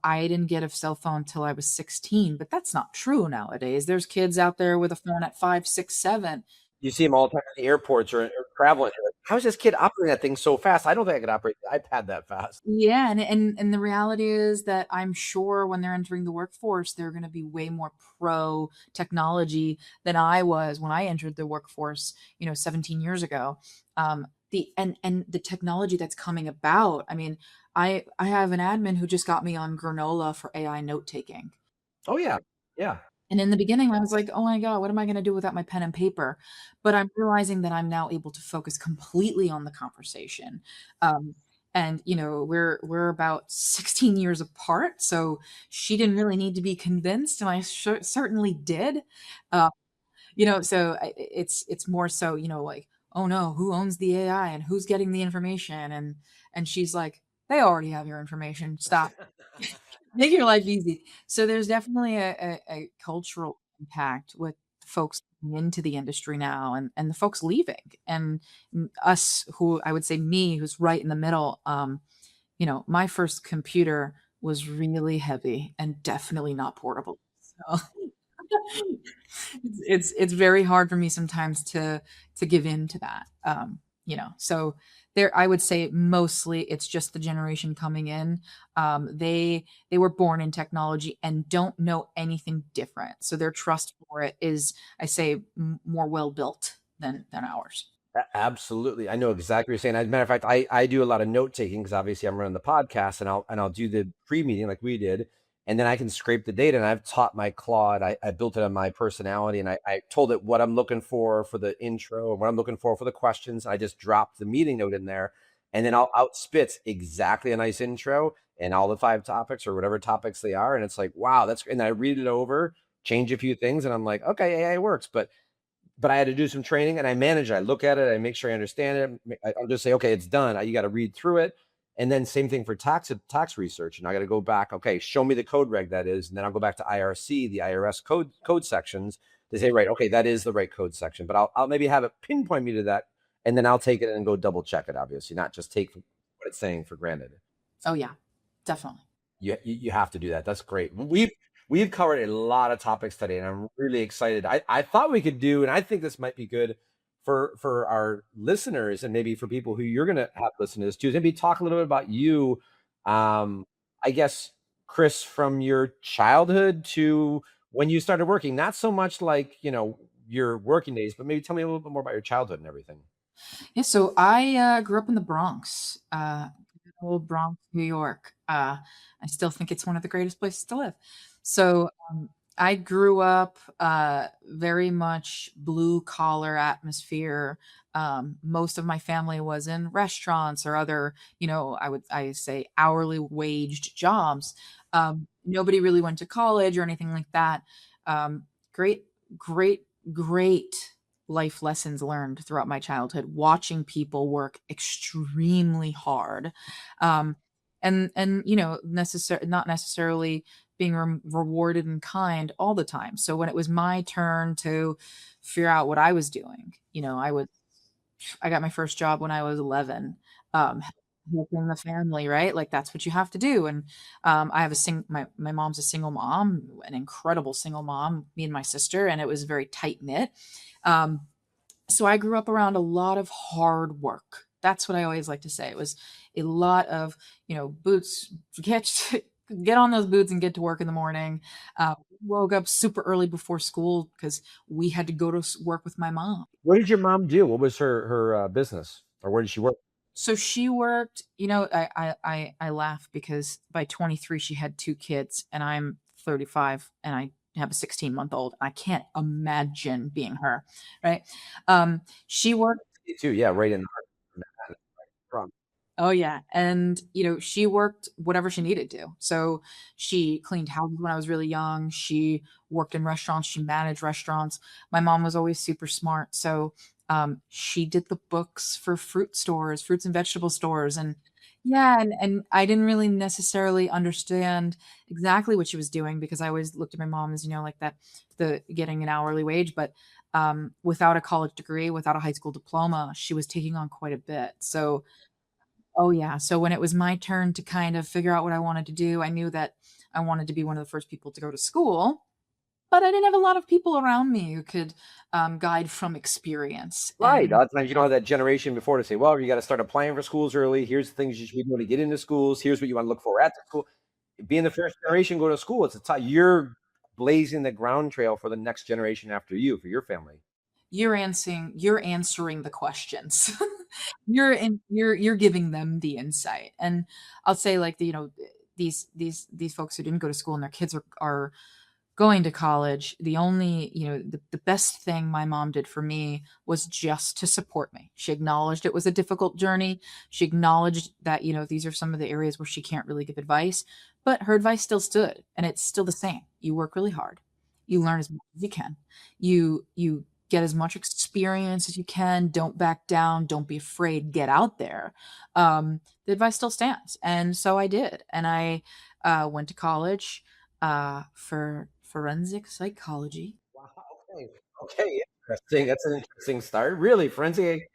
I didn't get a cell phone till I was 16, but that's not true nowadays. There's kids out there with a phone at 5, 6, 7. You see them all the time at the airports or traveling. You're like, how is this kid operating that thing so fast? I don't think I could operate the iPad that fast. Yeah, and the reality is that I'm sure when they're entering the workforce, they're going to be way more pro technology than I was when I entered the workforce, 17 years ago. The technology that's coming about. I mean, I have an admin who just got me on Granola for AI note taking. Oh yeah, yeah. And in the beginning, I was like, "Oh my god, what am I gonna do without my pen and paper?" But I'm realizing that I'm now able to focus completely on the conversation. And, we're about 16 years apart, so she didn't really need to be convinced, and I certainly did. Uh, so it's more so, like, "Oh no, who owns the AI and who's getting the information?" And she's like, "They already have your information. Stop." Make your life easy. So there's definitely a cultural impact with folks coming into the industry now, and the folks leaving, and us, who I would say me, who's right in the middle. My first computer was really heavy and definitely not portable. So it's very hard for me sometimes to give in to that. So there, I would say mostly it's just the generation coming in. They were born in technology and don't know anything different. So their trust for it is, I say, more well built than ours. Absolutely. I know exactly what you're saying. As a matter of fact, I do a lot of note taking because obviously I'm running the podcast, and I'll do the pre-meeting like we did, and then I can scrape the data. And I've taught my Claude, I built it on my personality, and I told it what I'm looking for the intro and what I'm looking for the questions. I just dropped the meeting note in there, and then I'll outspits exactly a nice intro and all the 5 topics or whatever topics they are. And it's like, wow, and I read it over, change a few things, and I'm like, okay, AI works. But but I had to do some training, and I manage it. I look at it, I make sure I understand it. I'll just say, okay, it's done. You got to read through it. And then same thing for tax research. And I got to go back, okay, show me the code reg that is. And then I'll go back to IRC, the IRS code sections to say, right, okay, that is the right code section. But I'll maybe have it pinpoint me to that, and then I'll take it and go double check it, obviously, not just take what it's saying for granted. Oh yeah, definitely. You have to do that. That's great. We've covered a lot of topics today, and I'm really excited. I thought we could do, and I think this might be good for our listeners, and maybe for people who you're going to have listen to this too, is maybe talk a little bit about you. I guess, Kris, from your childhood to when you started working, not so much like, your working days, but maybe tell me a little bit more about your childhood and everything. Yeah, so I grew up in the Bronx, old Bronx, New York. I still think it's one of the greatest places to live. So I grew up very much blue collar atmosphere. Most of my family was in restaurants or other, I say hourly waged jobs. Nobody really went to college or anything like that. Great, great, great life lessons learned throughout my childhood, watching people work extremely hard. And not necessarily being rewarded in kind all the time. So when it was my turn to figure out what I was doing, I got my first job when I was 11, helping the family, right? Like that's what you have to do. And I have my mom's a single mom, an incredible single mom, me and my sister, and it was very tight knit. So I grew up around a lot of hard work. That's what I always like to say. It was a lot of, boots, get on those boots and get to work in the morning. Woke up super early before school because we had to go to work with my mom. What did your mom do? What was her business, or where did she work? So she worked, I laugh because by 23 she had 2 kids and I'm 35 and I have a 16-month-old. I can't imagine being her, right? She worked. Me too. Yeah, right in the heart of Manhattan. Oh yeah. And she worked whatever she needed to. So she cleaned houses when I was really young. She worked in restaurants. She managed restaurants. My mom was always super smart. So she did the books for fruits and vegetable stores. And yeah, and I didn't really necessarily understand exactly what she was doing because I always looked at my mom as, like that, the getting an hourly wage, but without a college degree, without a high school diploma, she was taking on quite a bit. So oh, yeah. So when it was my turn to kind of figure out what I wanted to do, I knew that I wanted to be one of the first people to go to school, but I didn't have a lot of people around me who could guide from experience. Right. A And lot of times you don't have that generation before to say, well, you got to start applying for schools early. Here's the things you should be doing to get into schools. Here's what you want to look for at the school. Being the first generation go to school, you're blazing the ground trail for the next generation after you, for your family. you're answering the questions. You're giving them the insight. And I'll say like these folks who didn't go to school and their kids are going to college, the only, the best thing my mom did for me was just to support me. She acknowledged it was a difficult journey. She acknowledged that, these are some of the areas where she can't really give advice, but her advice still stood and it's still the same. You work really hard. You learn as much as you can. You get as much experience as you can. Don't back down. Don't be afraid. Get out there. The advice still stands. And so I did. And I went to college for forensic psychology. Wow. Okay. Okay. Interesting. That's an interesting start. Really, forensic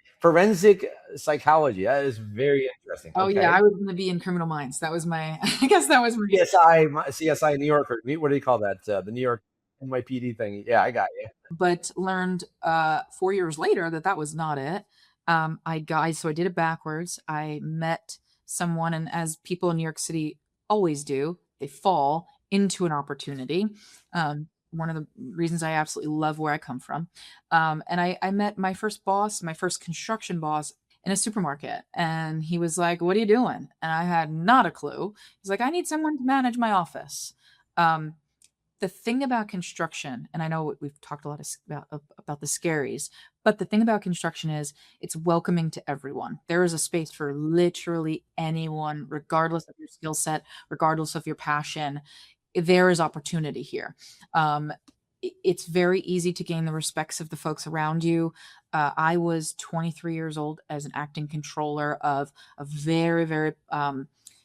psychology. That is very interesting. Oh yeah, Okay. I was going to be in criminal minds. That was my, I guess that was my, CSI New York. What do you call that? The New York NYPD thing. Yeah, I got you. but learned 4 years later that was not it. So I did it backwards. I met someone, and as people in New York City always do, they fall into an opportunity. One of the reasons I absolutely love where I come from. And I met my first boss, my first construction boss in a supermarket. And he was like, "What are you doing?" And I had not a clue. He's like, "I need someone to manage my office." Um, the thing about construction, and I know we've talked a lot about the scaries, but the thing about construction is it's welcoming to everyone. There is a space for literally anyone, regardless of your skill set, regardless of your passion. There is opportunity here. it's very easy to gain the respects of the folks around you. I was 23 years old as an acting controller of a very, very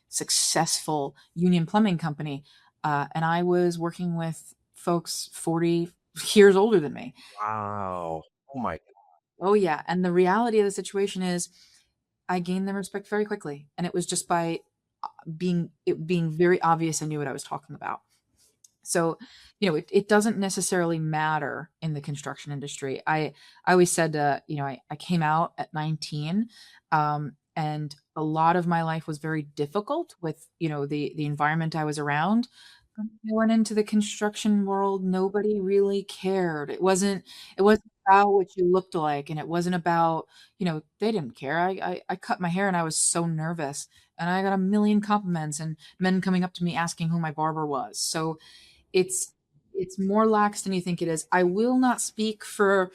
successful union plumbing company. And I was working with folks 40 years older than me. Wow. Oh my. Oh, yeah. And the reality of the situation is I gained their respect very quickly. And it was just by being very obvious I knew what I was talking about. So, it doesn't necessarily matter in the construction industry. I always said, I came out at 19, and a lot of my life was very difficult with, the environment I was around. I went into the construction world, nobody really cared. It wasn't about what you looked like, and it wasn't about, they didn't care. I cut my hair and I was so nervous, and I got a million compliments and men coming up to me asking who my barber was. So it's it's more lax than you think it is. I will not speak for,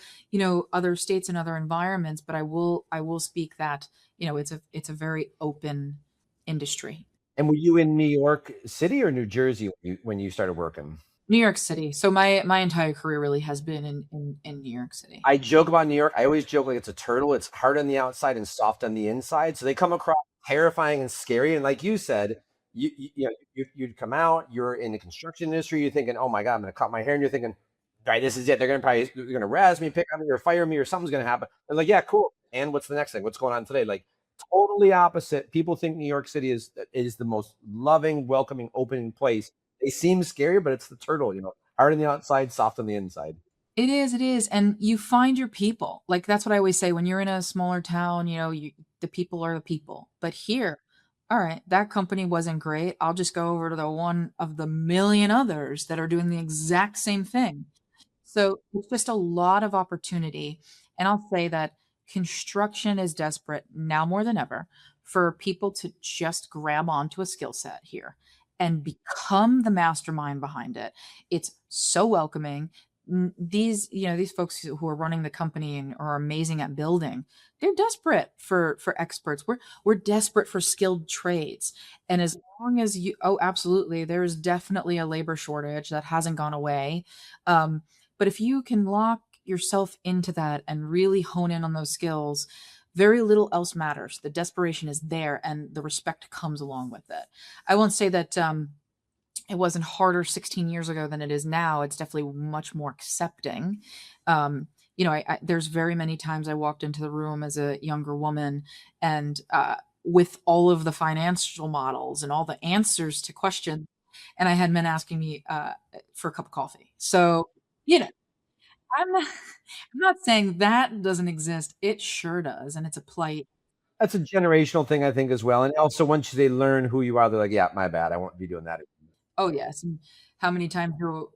other states and other environments, but I will speak that, it's a very open industry. And were you in New York City or New Jersey when you started working? New York City. So my entire career really has been in New York City. I joke about New York. I always joke like it's a turtle. It's hard on the outside and soft on the inside. So they come across terrifying and scary. And like you said, you'd come out. You're in the construction industry. You're thinking, oh my god, I'm going to cut my hair. And you're thinking, right, this is it. They're gonna razz me, pick on me, or fire me, or something's going to happen. They're like, yeah, cool. And what's the next thing? What's going on today? Like totally opposite. People think New York City is the most loving, welcoming, opening place. They seem scary, but it's the turtle. Hard on the outside, soft on the inside. It is, and you find your people. Like, that's what I always say, when you're in a smaller town, the people are the people. But here, all right, that company wasn't great. I'll just go over to the one of the million others that are doing the exact same thing. So it's just a lot of opportunity. And I'll say that construction is desperate now more than ever for people to just grab onto a skill set here and become the mastermind behind it. It's so welcoming. These folks who are running the company and are amazing at building, they're desperate for experts. We're desperate for skilled trades. And as long as oh, absolutely, there's definitely a labor shortage that hasn't gone away. But if you can lock yourself into that and really hone in on those skills, very little else matters. The desperation is there and the respect comes along with it. I won't say that it wasn't harder 16 years ago than it is now. It's definitely much more accepting. There's very many times I walked into the room as a younger woman and with all of the financial models and all the answers to questions, and I had men asking me for a cup of coffee. So, you know, I'm not, I'm not saying that doesn't exist. It sure does, and it's a plight. That's a generational thing, I think, as well. And also, once they learn who you are, they're like, "Yeah, my bad. I won't be doing that." Oh, yes. And how many times you're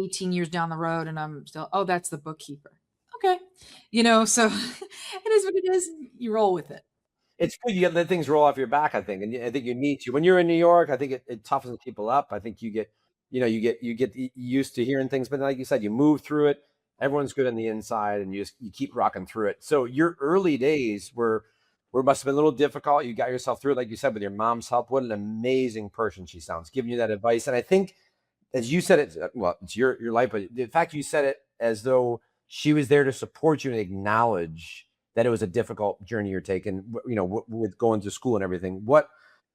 18 years down the road and I'm still, oh, that's the bookkeeper. Okay. So it is what it is. You roll with it. It's good you let things roll off your back, I think, and I think you need to. When you're in New York, I think it toughens people up. I think you get used to hearing things, but like you said, you move through it. Everyone's good on the inside, and you keep rocking through it. So your early days were must have been a little difficult. You got yourself through it, like you said, with your mom's help. What an amazing person she sounds, giving you that advice. And I think, as you said it, well, it's your life, but the fact you said it as though she was there to support you and acknowledge that it was a difficult journey you're taking, with going to school and everything. What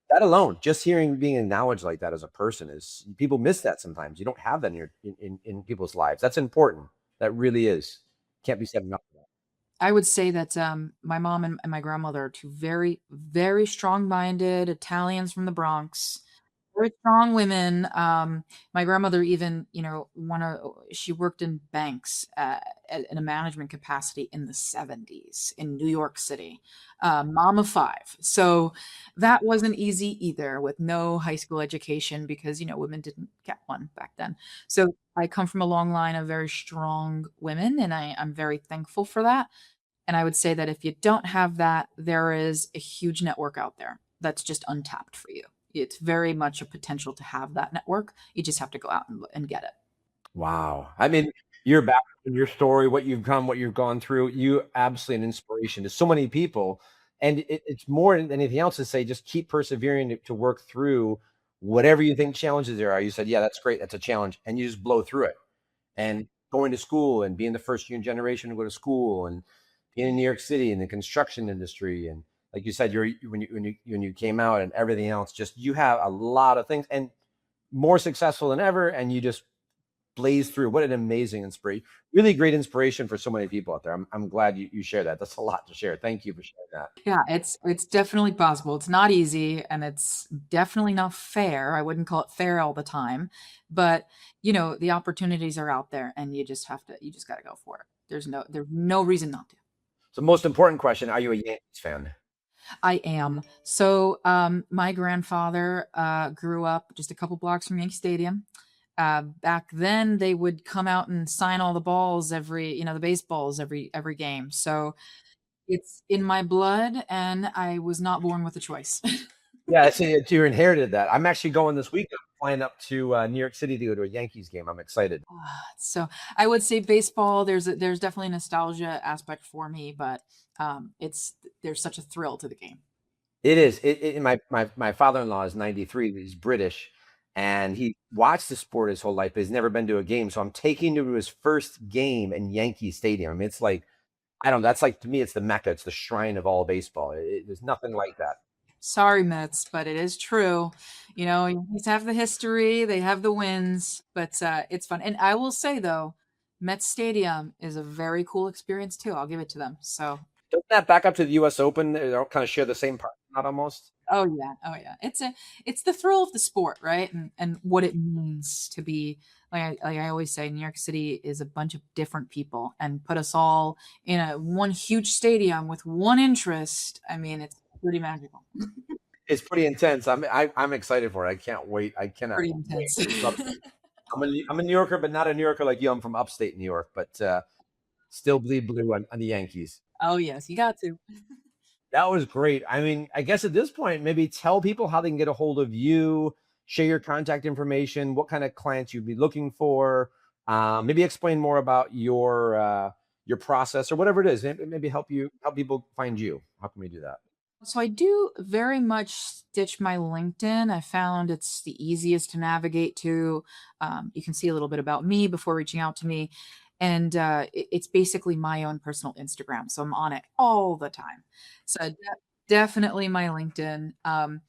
that alone, just hearing being acknowledged like that as a person is people miss that sometimes. You don't have that in people's lives. That's important. That really is. Can't be said enough. I would say that my mom and my grandmother are two very, very strong minded Italians from the Bronx. Very strong women. My grandmother even, she worked in banks in a management capacity in the 70s in New York City. Mom of five. So that wasn't easy either with no high school education because, women didn't get one back then. So I come from a long line of very strong women and I'm very thankful for that. And I would say that if you don't have that, there is a huge network out there that's just untapped for you. It's very much a potential to have that network. You just have to go out and get it. Wow. I mean, your background, your story, what you've come, what you've gone through, you absolutely an inspiration to so many people. And it's more than anything else to say, just keep persevering to work through whatever you think challenges there are. You said, yeah, that's great. That's a challenge. And you just blow through it. and going to school and being the first generation to go to school and being in New York City in the construction industry. And like you said, when you came out and everything else, just you have a lot of things and more successful than ever. And you just blaze through. What an amazing inspiration. Really great inspiration for so many people out there. I'm glad you share that. That's a lot to share. Thank you for sharing that. Yeah, it's definitely possible. It's not easy and it's definitely not fair. I wouldn't call it fair all the time, but the opportunities are out there and you just got to go for it. There's no reason not to. So most important question, are you a Yankees fan? I am. So, my grandfather grew up just a couple blocks from Yankee Stadium. Back then, they would come out and sign all the balls the baseballs every game. So it's in my blood, and I was not born with a choice. Yeah, I see you inherited that. I'm actually going this weekend, flying up to New York City to go to a Yankees game. I'm excited. So I would say baseball. There's definitely a nostalgia aspect for me, but there's such a thrill to the game. It is. My father-in-law is 93. He's British, and he watched the sport his whole life, but he's never been to a game. So I'm taking him to his first game in Yankee Stadium. I mean, it's like, I don't know. That's like, to me, it's the Mecca. It's the shrine of all baseball. There's nothing like that. Sorry, Mets, but it is true. Yankees have the history, they have the wins, but it's fun. And I will say though, Mets Stadium is a very cool experience too. I'll give it to them. So, Doesn't that back up to the U.S. Open? They all kind of share the same parking lot almost. oh yeah, it's the thrill of the sport, right? And what it means to be like I always say, New York City is a bunch of different people, and put us all in one huge stadium with one interest. I mean, it's pretty magical. It's pretty intense. I'm excited for it. I can't wait. I cannot Pretty wait. intense. I'm a New Yorker, but not a New Yorker like you. I'm from upstate New York, but still bleed blue on the Yankees. Oh yes, you got to. That was great. I mean, I guess at this point, maybe tell people how they can get a hold of you, share your contact information, what kind of clients you'd be looking for. Maybe explain more about your process or whatever it is. Maybe help people find you. How can we do that? So I do very much stitch my LinkedIn. I found it's the easiest to navigate to. You can see a little bit about me before reaching out to me. And it's basically my own personal Instagram. So I'm on it all the time. So definitely my LinkedIn. And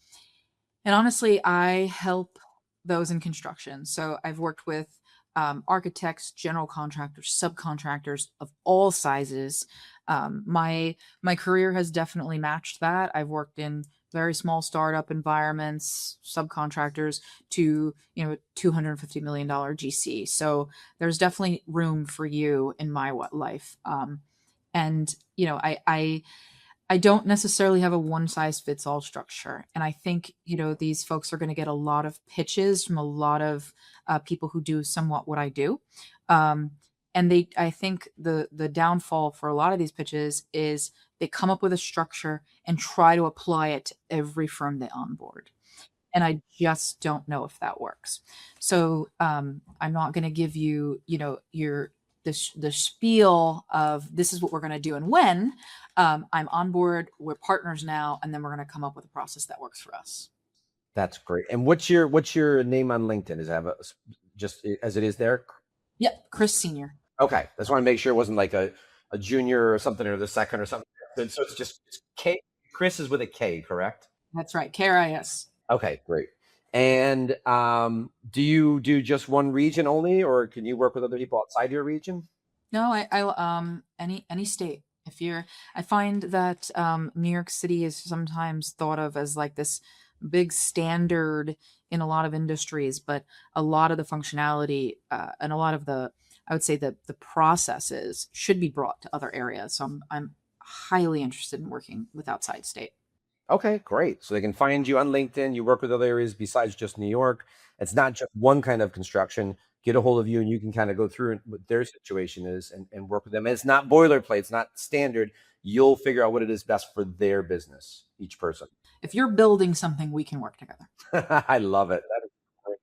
honestly, I help those in construction. So I've worked with architects, general contractors, subcontractors of all sizes. My career has definitely matched that. I've worked in very small startup environments, subcontractors to $250 million GC. So there's definitely room for you in my life. And I don't necessarily have a one size fits all structure. And I think, these folks are going to get a lot of pitches from a lot of people who do somewhat what I do. And I think the downfall for a lot of these pitches is they come up with a structure and try to apply it to every firm they onboard. And I just don't know if that works. So I'm not going to give you, the spiel of this is what we're going to do and when. I'm on board. We're partners now, and then we're going to come up with a process that works for us. That's great. And what's your name on LinkedIn? Is that just as it is there? Yep, Kris Senior. Okay, just want to make sure it wasn't like a junior or something or the second or something. So it's K. Kris is with a K, correct? That's right, KRIS. Okay, great. And do you do just one region only, or can you work with other people outside your region? No, any state. I find that New York City is sometimes thought of as like this big standard in a lot of industries, but a lot of the functionality and a lot of I would say the processes should be brought to other areas. So I'm highly interested in working with outside state. Okay, great. So they can find you on LinkedIn. You work with other areas besides just New York. It's not just one kind of construction. Get a hold of you and you can kind of go through what their situation is and work with them. And it's not boilerplate, it's not standard. You'll figure out what it is best for their business, each person. If you're building something, we can work together. I love it. That is great.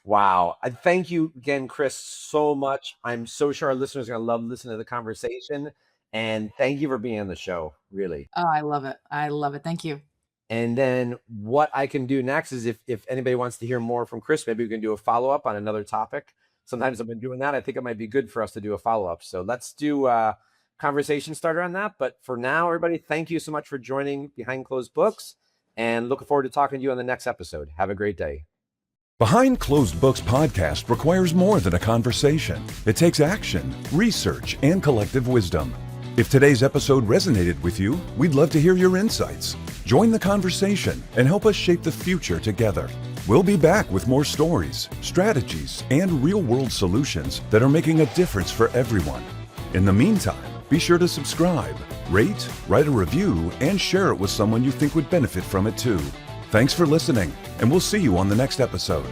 Wow. I thank you again, Kris, so much. I'm so sure our listeners are going to love listening to the conversation. And thank you for being on the show, really. Oh, I love it. I love it. Thank you. And then what I can do next is if anybody wants to hear more from Kris, maybe we can do a follow-up on another topic sometimes I've been doing that. I think it might be good for us to do a follow-up. So let's do a conversation starter on that. But for now, everybody, thank you so much for joining Behind Closed Books, and looking forward to talking to you on the next episode. Have a great day. Behind Closed Books podcast requires more than a conversation. It takes action, research, and collective wisdom. If today's episode resonated with you, we'd love to hear your insights. Join the conversation and help us shape the future together. We'll be back with more stories, strategies, and real-world solutions that are making a difference for everyone. In the meantime, be sure to subscribe, rate, write a review, and share it with someone you think would benefit from it too. Thanks for listening, and we'll see you on the next episode.